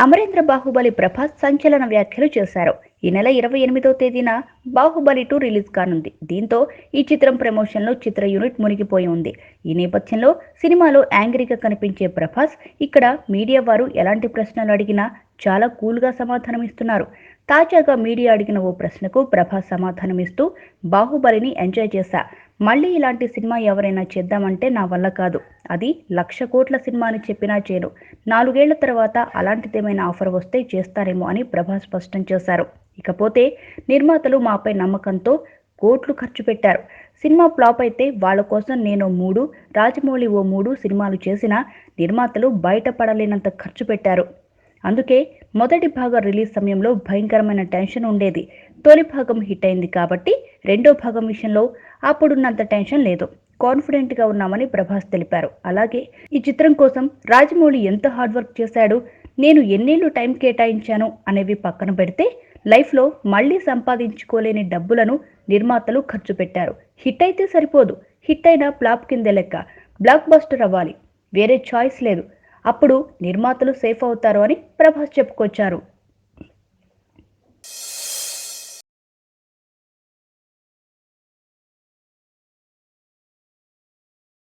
అమరేంద్ర బాహుబలి ప్రభాస్ సంచలన వ్యాఖ్యలు చేశారు. ఈ నెల 28వ తేదీన బాహుబలి 2 రిలీజ్ కానుంది. దీంతో ఈ చిత్రం ప్రమోషన్లో చిత్ర యూనిట్ మునిగిపోయి ఉంది. ఈ నేపథ్యంలో సినిమాలో యాంగ్రీగా కనిపించే ప్రభాస్ ఇక్కడ మీడియా వారు ఎలాంటి ప్రశ్నలు అడిగినా చాలా కూల్గా సమాధానమిస్తున్నారు. తాజాగా మీడియా అడిగిన ఓ ప్రశ్నకు ప్రభాస్ సమాధానమిస్తూ బాహుబలిని ఎంజాయ్ చేశా. మళ్ళీ ఇలాంటి సినిమా ఎవరైనా చేద్దామంటే నా వల్ల కాదు. అది 1,00,000 కోట్ల సినిమా అని చెప్పినా చేయను. 4 ఏళ్ల తర్వాత అలాంటిదేమైనా ఆఫర్ వస్తే చేస్తారేమో అని ప్రభాస్ స్పష్టం చేశారు. ఇకపోతే నిర్మాతలు మాపై నమ్మకంతో కోట్లు ఖర్చు పెట్టారు. సినిమా ఫ్లాప్ అయితే వాళ్ళ కోసం నేను 3, రాజమౌళి ఓ 3 సినిమాలు చేసినా నిర్మాతలు బయటపడలేనంత ఖర్చు పెట్టారు. అందుకే మొదటి భాగం రిలీజ్ సమయంలో భయంకరమైన టెన్షన్ ఉండేది. తొలి భాగం హిట్ అయింది కాబట్టి రెండో భాగం విషయంలో అప్పుడున్నంత టెన్షన్ లేదు. కాన్ఫిడెంట్గా ఉన్నామని ప్రభాస్ తెలిపారు. అలాగే ఈ చిత్రం కోసం రాజమౌళి ఎంత హార్డ్ వర్క్ చేశాడు, నేను ఎన్నేళ్లు టైం కేటాయించాను అనేవి పక్కన పెడితే లైఫ్లో మళ్ళీ సంపాదించుకోలేని డబ్బులను నిర్మాతలు ఖర్చు పెట్టారు. హిట్ అయితే సరిపోదు, హిట్ అయిన ఫ్లాప్ కిందే లెక్క. బ్లాక్ బస్టర్ అవ్వాలి, వేరే చాయిస్ లేదు. అప్పుడు నిర్మాతలు సేఫ్ అవుతారు అని ప్రభాస్ చెప్పుకొచ్చారు.